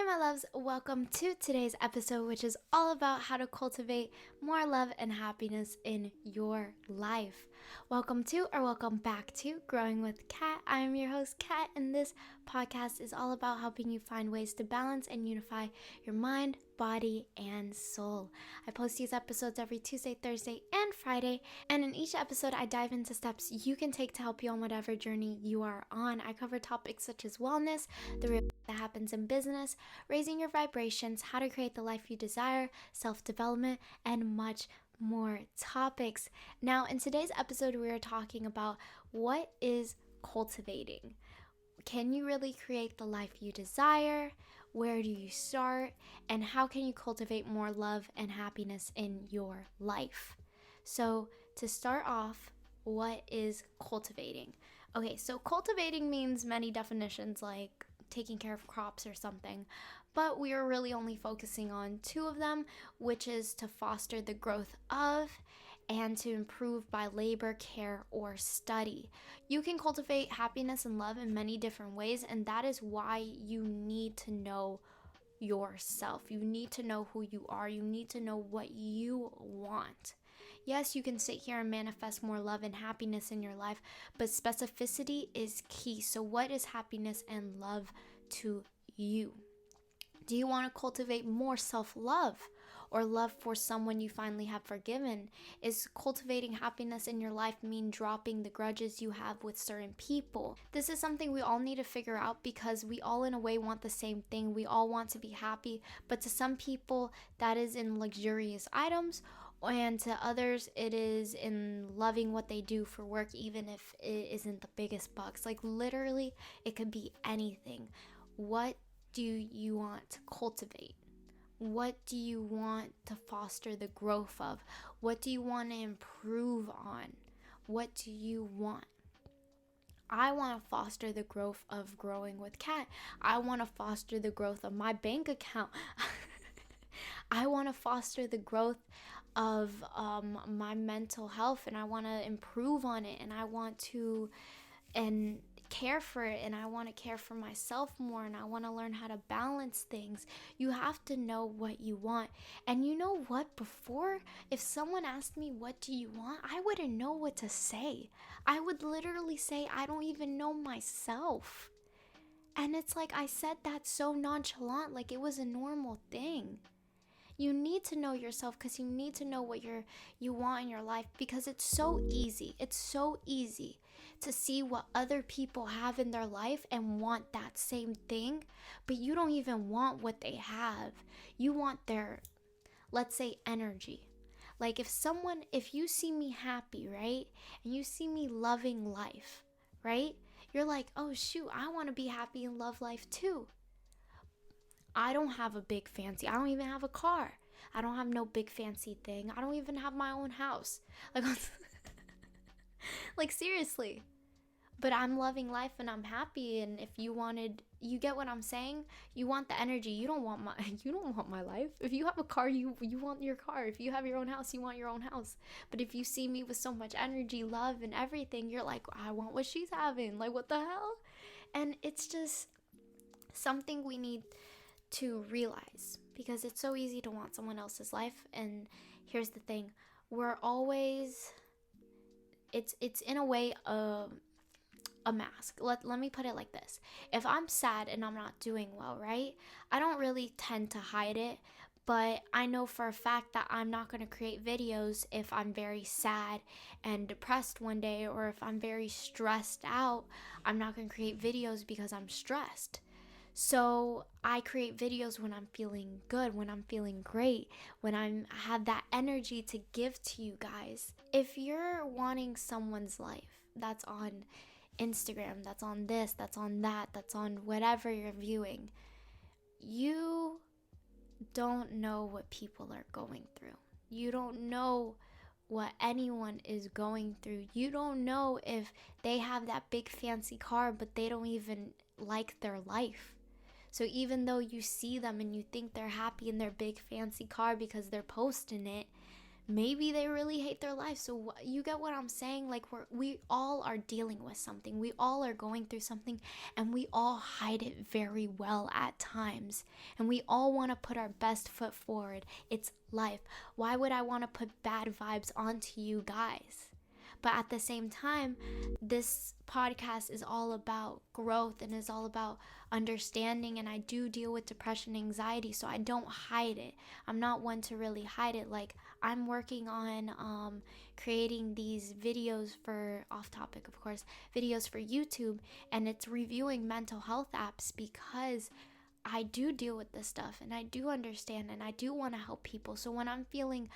my loves, welcome to today's episode, which is all about how to cultivate more love and happiness in your life. Welcome back to Growing with Kat. I am your host, Kat, and this podcast is all about helping you find ways to balance and unify your mind, body, and soul. I post these episodes every Tuesday, Thursday, and Friday, and in each episode, I dive into steps you can take to help you on whatever journey you are on. I cover topics such as wellness, the real that happens in business, raising your vibrations, how to create the life you desire, self-development, and much more topics. Now, in today's episode, we are talking about what is cultivating. Can you really create the life you desire? Where do you start? And how can you cultivate more love and happiness in your life? So, to start off, what is cultivating? Okay, so cultivating means many definitions like taking care of crops or something, but we are really only focusing on two of them, which is to foster the growth of and to improve by labor, care, or study. You can cultivate happiness and love in many different ways, and that is why you need to know yourself. You need to know who you are. You need to know what you want. Yes, you can sit here and manifest more love and happiness in your life, but specificity is key. So what is happiness and love to you? Do you want to cultivate more self-love or love for someone you finally have forgiven? Is cultivating happiness in your life mean dropping the grudges you have with certain people? This is something we all need to figure out because we all in a way want the same thing. We all want to be happy, but to some people that is in luxurious items, and to others it is in loving what they do for work, even if it isn't the biggest bucks. Like literally, it could be anything. What do you want to cultivate? What do you want to foster the growth of? What do you want to improve on? What do you want? I want to foster the growth of Growing with Kat. I want to foster the growth of my bank account. I want to foster the growth of my mental health, and I want to improve on it, and I want to care for it, and I want to care for myself more, and I want to learn how to balance things. You have to know what you want. And you know what? Before, if someone asked me, what do you want? I wouldn't know what to say. I would literally say, I don't even know myself. And it's like I said that so nonchalant, like it was a normal thing. You need to know yourself because you need to know what you want in your life, because it's so easy. It's so easy to see what other people have in their life and want that same thing, but you don't even want what they have. You want their, let's say, energy. Like if you see me happy, right? And you see me loving life, right? You're like, oh shoot, I want to be happy and love life too. I don't have a big fancy, I don't even have a car. I don't have no big fancy thing. I don't even have my own house. Like seriously. But I'm loving life and I'm happy, and if you get what I'm saying? You want the energy. You don't want my life. If you have a car, you want your car. If you have your own house, you want your own house. But if you see me with so much energy, love, and everything, you're like, I want what she's having. Like, what the hell? And it's just something we need to realize, because it's so easy to want someone else's life. And here's the thing, we're always, it's in a way a mask. Let me put it like this. If I'm sad and I'm not doing well, right, I don't really tend to hide it, but I know for a fact that I'm not going to create videos if I'm very sad and depressed one day, or if I'm very stressed out. I'm not going to create videos because I'm stressed. So I create videos when I'm feeling good, when I'm feeling great, when I have that energy to give to you guys. If you're wanting someone's life that's on Instagram, that's on this, that's on that, that's on whatever you're viewing, you don't know what people are going through. You don't know what anyone is going through. You don't know if they have that big fancy car, but they don't even like their life. So even though you see them and you think they're happy in their big fancy car because they're posting it, maybe they really hate their life. So you get what I'm saying? Like we all are dealing with something. We all are going through something, and we all hide it very well at times. And we all want to put our best foot forward. It's life. Why would I want to put bad vibes onto you guys? But at the same time, this podcast is all about growth and is all about understanding. And I do deal with depression and anxiety, so I don't hide it. I'm not one to really hide it. Like, I'm working on creating these videos for, off topic of course, videos for YouTube, and it's reviewing mental health apps because I do deal with this stuff and I do understand and I do want to help people. So when I'm feeling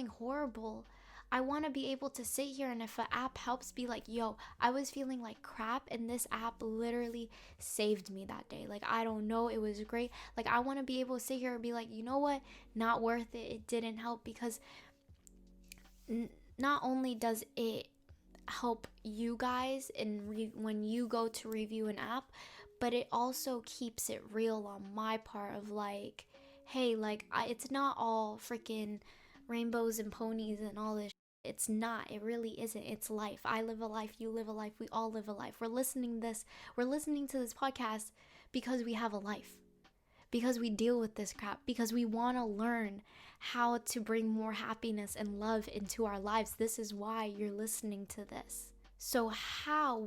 horrible, I want to be able to sit here, and if an app helps, be like, yo, I was feeling like crap and this app literally saved me that day. Like, I don't know, it was great. Like, I want to be able to sit here and be like, you know what, not worth it, it didn't help. Because not only does it help you guys when you go to review an app, but it also keeps it real on my part of like, hey, like, it's not all freaking rainbows and ponies and all this. It's not. It really isn't. It's life. I live a life, you live a life, we all live a life. We're listening to this podcast because we have a life, because we deal with this crap, because we want to learn how to bring more happiness and love into our lives. This is why you're listening to this. So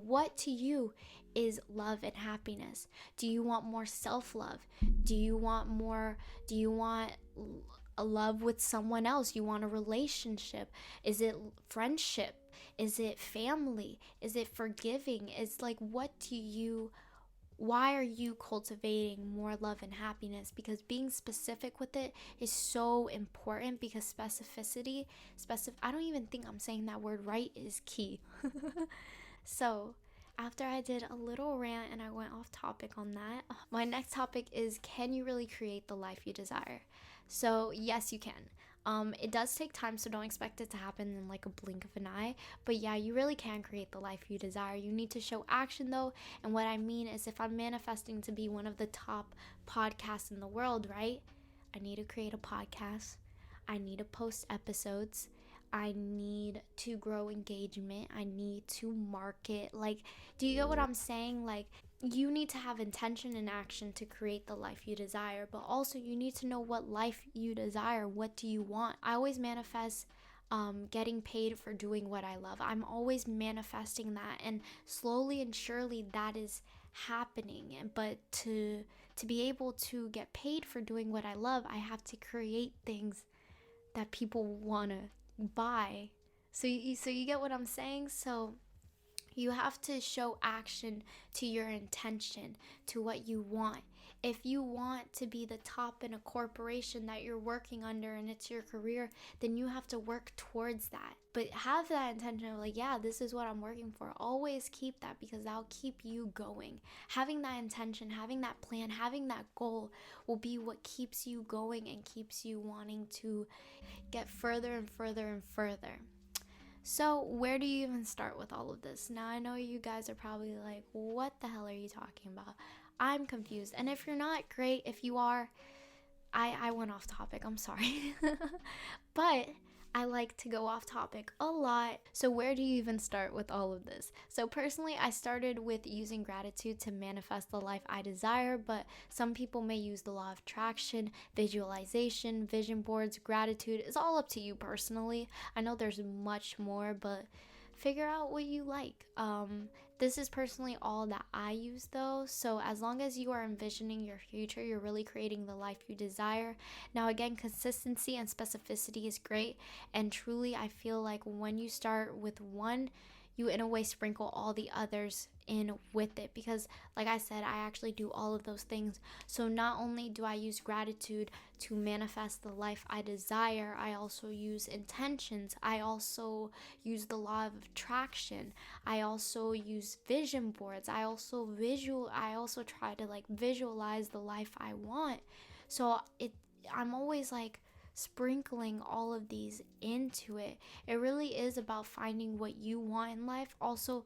what to you is love and happiness? Do you want more self-love? Do you want a love with someone else? You want a relationship? Is it friendship? Is it family? Is it forgiving? It's like, why are you cultivating more love and happiness? Because being specific with it is so important, because I don't even think I'm saying that word right, is key. So after I did a little rant and I went off topic on that, my next topic is, can you really create the life you desire? So yes, you can. It does take time, so don't expect it to happen in like a blink of an eye. But yeah, you really can create the life you desire. You need to show action though. And what I mean is, if I'm manifesting to be one of the top podcasts in the world, right? I need to create a podcast. I need to post episodes. I need to grow engagement. I need to market. Like, do you get what I'm saying? Like, you need to have intention and action to create the life you desire, but also you need to know what life you desire. What do you want? I always manifest getting paid for doing what I love. I'm always manifesting that, and slowly and surely that is happening. But to be able to get paid for doing what I love, I have to create things that people want to buy. So you get what I'm saying? So you have to show action to your intention, to what you want. If you want to be the top in a corporation that you're working under and it's your career, then you have to work towards that. But have that intention of like, yeah, this is what I'm working for. Always keep that, because that'll keep you going. Having that intention, having that plan, having that goal will be what keeps you going and keeps you wanting to get further and further and further. So where do you even start with all of this? Now, I know you guys are probably like, what the hell are you talking about? I'm confused. And if you're not, great. If you are, I went off topic. I'm sorry. But I like to go off topic a lot. So where do you even start with all of this? So personally, I started with using gratitude to manifest the life I desire, but some people may use the law of attraction, visualization, vision boards, gratitude. It's all up to you personally. I know there's much more, but figure out what you like. This is personally all that I use though. So as long as you are envisioning your future, you're really creating the life you desire. Now again, consistency and specificity is great. And truly, I feel like when you start with one, you in a way sprinkle all the others in with it, because like I said, I actually do all of those things. So not only do I use gratitude to manifest the life I desire, I also use intentions. I also use the law of attraction. I also use vision boards. I also try to like visualize the life I want. So I'm always like sprinkling all of these into it. It really is about finding what you want in life. Also,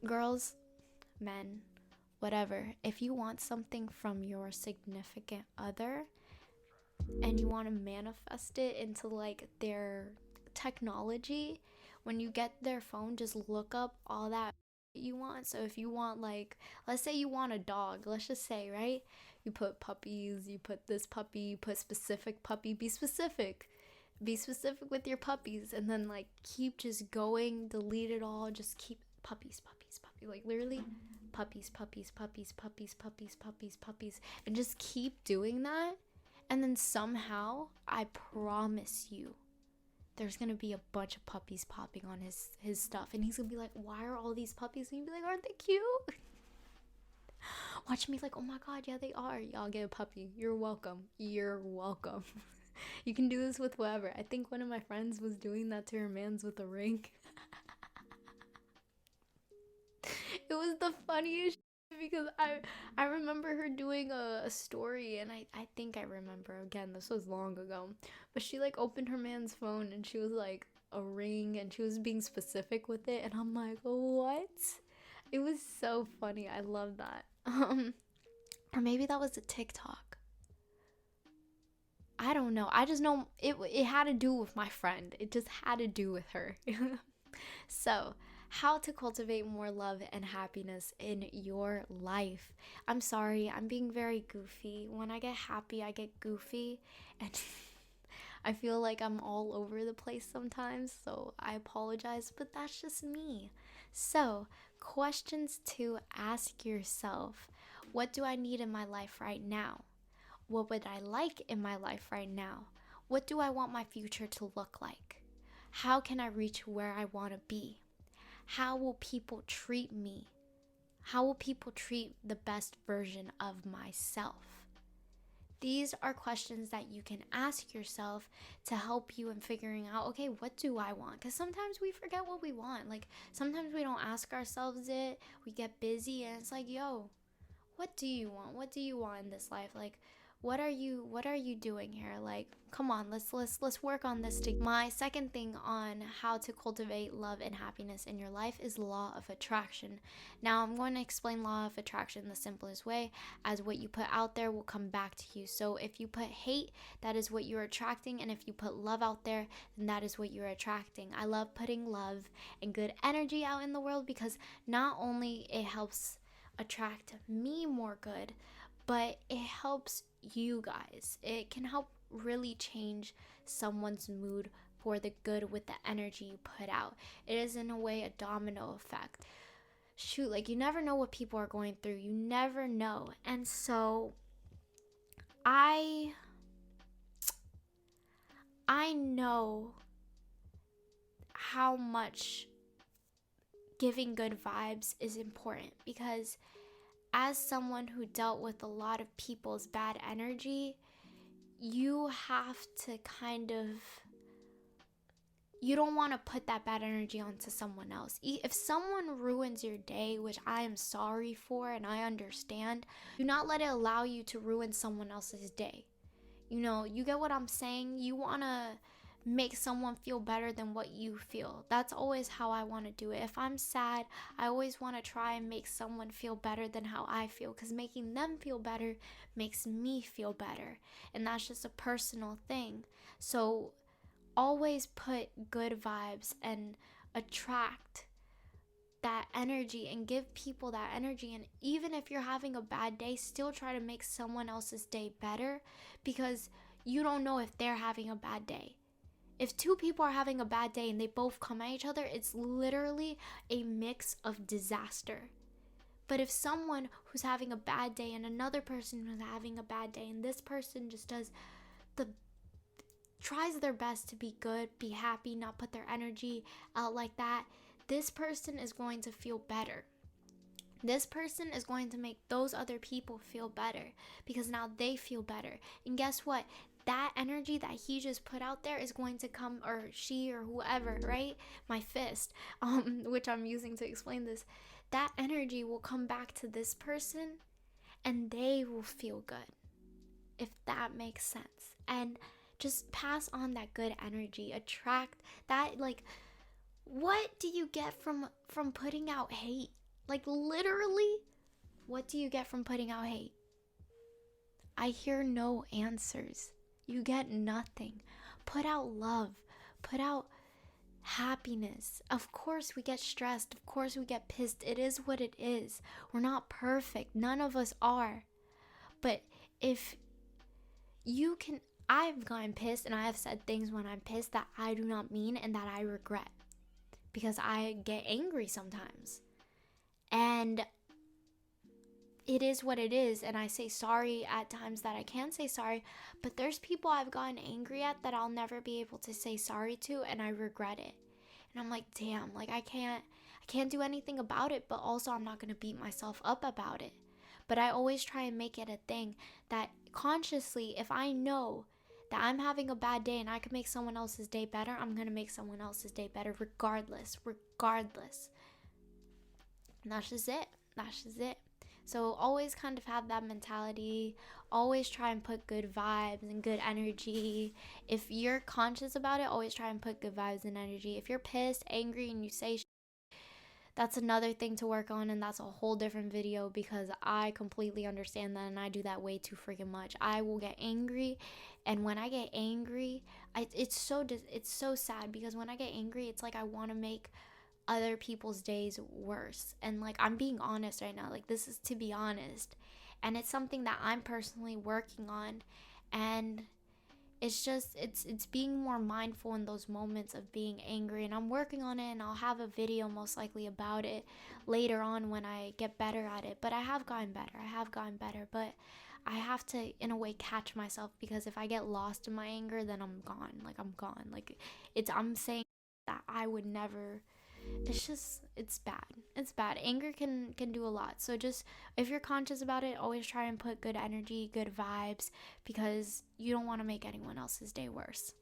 girls, men, whatever, if you want something from your significant other, and you want to manifest it into like their technology, when you get their phone, just look up all that you want. So if you want, like, let's say you want a dog, let's just say, right? You put puppies, you put this puppy, you put specific puppy, be specific. Be specific with your puppies, and then like keep just going, delete it all, just keep puppies, puppies, puppies, like literally puppies, puppies, puppies, puppies, puppies, puppies, puppies, and just keep doing that. And then somehow, I promise you, there's gonna be a bunch of puppies popping on his stuff, and he's gonna be like, why are all these puppies? And you'll be like, aren't they cute? Watch me like, oh my god, yeah, they are. Y'all get a puppy. You're welcome. You're welcome. You can do this with whoever. I think one of my friends was doing that to her mans with a ring. It was the funniest because I remember her doing a story, and I think I remember, again, this was long ago, but she like opened her man's phone and she was like a ring, and she was being specific with it, and I'm like, what? It was so funny. I love that. Or maybe that was a TikTok. I don't know. I just know it had to do with my friend. It just had to do with her. So, how to cultivate more love and happiness in your life. I'm sorry, I'm being very goofy. When I get happy, I get goofy, and I feel like I'm all over the place sometimes, so I apologize, but that's just me. So, questions to ask yourself: what do I need in my life right now? What would I like in my life right now? What do I want my future to look like? How can I reach where I want to be? How will people treat me? How will people treat the best version of myself? These are questions that you can ask yourself to help you in figuring out, okay, what do I want? Because sometimes we forget what we want. Like, sometimes we don't ask ourselves it. We get busy, and it's like, yo, what do you want? What do you want in this life? Like, what are you doing here? Like, come on, let's work on this together. My second thing on how to cultivate love and happiness in your life is law of attraction. Now, I'm going to explain law of attraction the simplest way, as what you put out there will come back to you. So if you put hate, that is what you're attracting, and if you put love out there, then that is what you're attracting. I love putting love and good energy out in the world, because not only it helps attract me more good, but it helps you guys. It can help really change someone's mood for the good with the energy you put out. It is, in a way, a domino effect. Shoot, like, you never know what people are going through. You never know. And so I know how much giving good vibes is important, because as someone who dealt with a lot of people's bad energy, you have to you don't want to put that bad energy onto someone else. If someone ruins your day, which I am sorry for and I understand, do not let it allow you to ruin someone else's day. You get what I'm saying? You want to make someone feel better than what you feel. That's always how I want to do it. If I'm sad, I always want to try and make someone feel better than how I feel, because making them feel better makes me feel better. And that's just a personal thing. So always put good vibes and attract that energy and give people that energy. And even if you're having a bad day, still try to make someone else's day better, because you don't know if they're having a bad day. If two people are having a bad day and they both come at each other, it's literally a mix of disaster. But if someone who's having a bad day and another person who's having a bad day, and this person just tries their best to be good, be happy, not put their energy out like that, this person is going to feel better. This person is going to make those other people feel better, because now they feel better. And guess what? That energy that he just put out there is going to come, or she or whoever, right? My fist, which I'm using to explain this. That energy will come back to this person, and they will feel good, if that makes sense. And just pass on that good energy. Attract that. Like, what do you get from putting out hate? Like, literally, what do you get from putting out hate? I hear no answers. You get nothing. Put out love. Put out happiness. Of course we get stressed. Of course we get pissed. It is what it is. We're not perfect. None of us are. But if you can, I've gotten pissed and I have said things when I'm pissed that I do not mean and that I regret because I get angry sometimes. And it is what it is, and I say sorry at times that I can say sorry, but there's people I've gotten angry at that I'll never be able to say sorry to, and I regret it. And I'm like, damn, like I can't do anything about it, but also I'm not going to beat myself up about it. But I always try and make it a thing that consciously, if I know that I'm having a bad day and I can make someone else's day better, I'm going to make someone else's day better regardless. And that's just it. That's just it. So always kind of have that mentality. Always try and put good vibes and good energy. If you're conscious about it, always try and put good vibes and energy. If you're pissed, angry, and you say that's another thing to work on, and that's a whole different video because I completely understand that and I do that way too freaking much. I will get angry, and when I get angry, it's so sad because when I get angry, it's like I want to make other people's days worse. And like, I'm being honest right now, like this is to be honest, and it's something that I'm personally working on. And it's just it's being more mindful in those moments of being angry, and I'm working on it, and I'll have a video most likely about it later on when I get better at it. But I have gotten better, but I have to in a way catch myself, because if I get lost in my anger, then I'm gone. Like I'm saying that I would never. It's bad. Anger can do a lot. So just, if you're conscious about it, always try and put good energy, good vibes, because you don't want to make anyone else's day worse.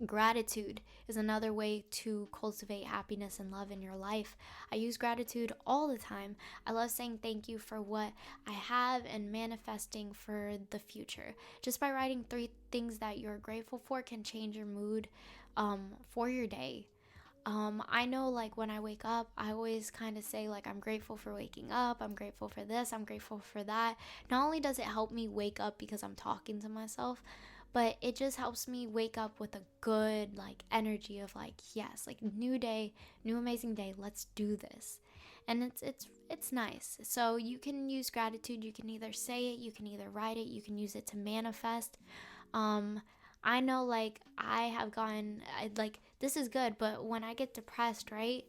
Gratitude is another way to cultivate happiness and love in your life. I use gratitude all the time. I love saying thank you for what I have and manifesting for the future. Just by writing 3 things that you're grateful for can change your mood for your day. I know, like, when I wake up, I always kind of say, like, I'm grateful for waking up, I'm grateful for this, I'm grateful for that. Not only does it help me wake up because I'm talking to myself, but it just helps me wake up with a good, like, energy of, like, yes, like, new day, new amazing day, let's do this. And it's nice. So you can use gratitude. You can either say it, you can either write it, you can use it to manifest. um I know, like, I have gotten, like, this is good, but when I get depressed, right?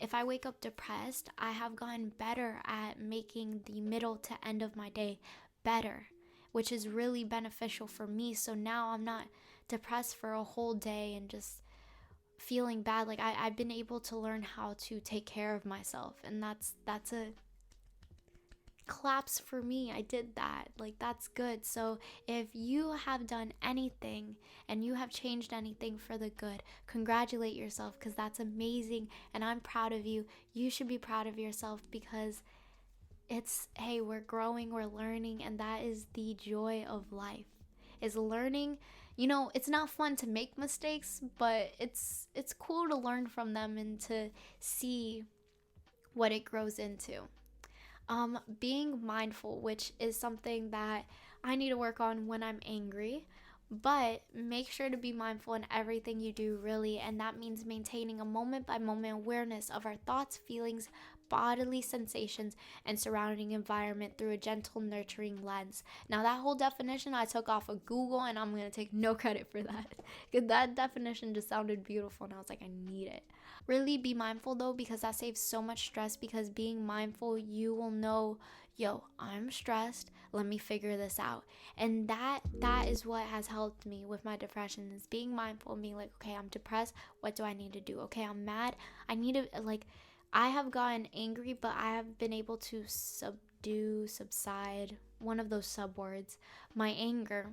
If I wake up depressed, I have gotten better at making the middle to end of my day better, which is really beneficial for me. So now I'm not depressed for a whole day and just feeling bad. Like, I've been able to learn how to take care of myself, and that's a claps for me. I did that. Like, that's good. So if you have done anything and you have changed anything for the good, congratulate yourself, because that's amazing, and I'm proud of you. You should be proud of yourself, because hey, we're growing, we're learning, and that is the joy of life, is learning. It's not fun to make mistakes, but it's cool to learn from them and to see what it grows into. Being mindful, which is something that I need to work on when I'm angry, but make sure to be mindful in everything you do, really, and that means maintaining a moment by moment awareness of our thoughts, feelings, bodily sensations, and surrounding environment through a gentle, nurturing lens. Now, that whole definition I took off of Google, and I'm gonna take no credit for that, because that definition just sounded beautiful, and I was like, I need it. Really be mindful though, because that saves so much stress, because being mindful, you will know, yo, I'm stressed, let me figure this out. And that is what has helped me with my depression, is being mindful and being like, okay, I'm depressed, what do I need to do? Okay, I'm mad, I need to, like, I have gotten angry, but I have been able to subside, one of those subwords, my anger.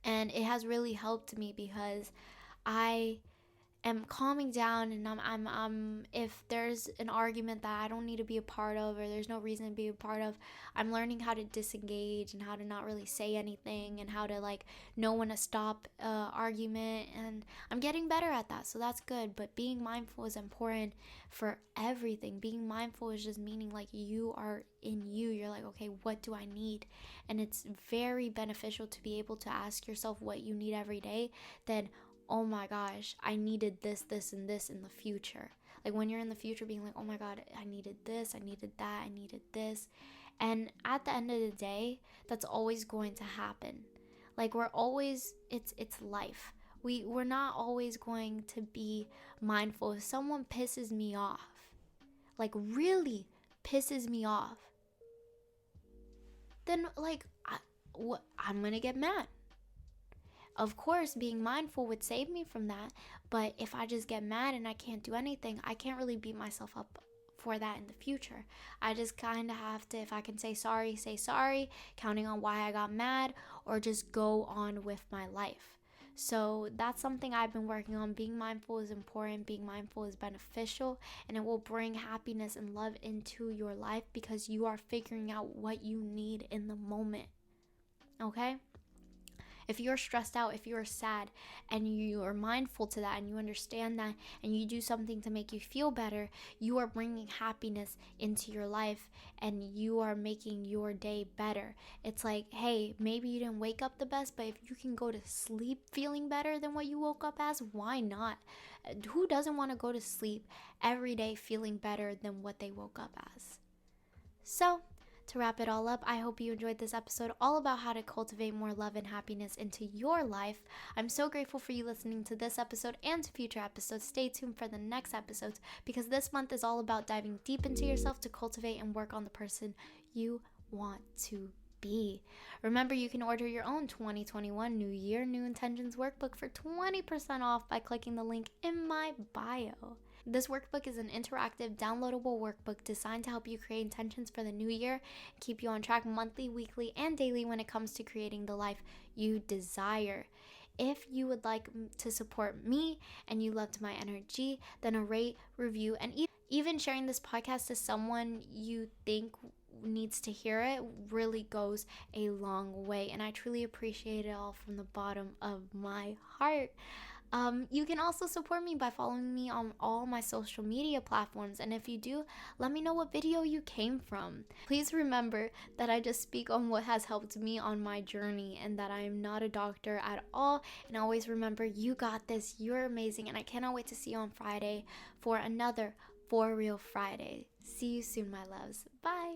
And it has really helped me, because I am calming down, and I'm if there's an argument that I don't need to be a part of, or there's no reason to be a part of, I'm learning how to disengage and how to not really say anything, and how to like know when to stop argument, and I'm getting better at that, so that's good. But being mindful is important for everything. Being mindful is just meaning like you are in you, you're like, okay, what do I need? And it's very beneficial to be able to ask yourself what you need every day. Then, oh my gosh, I needed this, this, and this in the future. Like when you're in the future being like, oh my God, I needed this, I needed that, I needed this. And at the end of the day, that's always going to happen. Like we're always, it's life. We're not always going to be mindful. If someone pisses me off, like really pisses me off, then like I'm gonna get mad. Of course, being mindful would save me from that, but if I just get mad and I can't do anything, I can't really beat myself up for that in the future. I just kind of have to, if I can say sorry, counting on why I got mad, or just go on with my life. So that's something I've been working on. Being mindful is important, being mindful is beneficial, and it will bring happiness and love into your life because you are figuring out what you need in the moment. Okay? If you're stressed out, if you're sad, and you are mindful to that, and you understand that, and you do something to make you feel better, you are bringing happiness into your life, and you are making your day better. It's like, hey, maybe you didn't wake up the best, but if you can go to sleep feeling better than what you woke up as, why not? Who doesn't want to go to sleep every day feeling better than what they woke up as? So, to wrap it all up, I hope you enjoyed this episode all about how to cultivate more love and happiness into your life. I'm so grateful for you listening to this episode and to future episodes. Stay tuned for the next episodes because this month is all about diving deep into yourself to cultivate and work on the person you want to be. Remember, you can order your own 2021 New Year, New Intentions workbook for 20% off by clicking the link in my bio. This workbook is an interactive, downloadable workbook designed to help you create intentions for the new year, keep you on track monthly, weekly, and daily when it comes to creating the life you desire. If you would like to support me and you loved my energy, then a rate, review, and even sharing this podcast to someone you think needs to hear it really goes a long way. And I truly appreciate it all from the bottom of my heart. You can also support me by following me on all my social media platforms. And if you do, let me know what video you came from. Please remember that I just speak on what has helped me on my journey and that I am not a doctor at all. And always remember, you got this. You're amazing. And I cannot wait to see you on Friday for another For Real Friday. See you soon, my loves. Bye.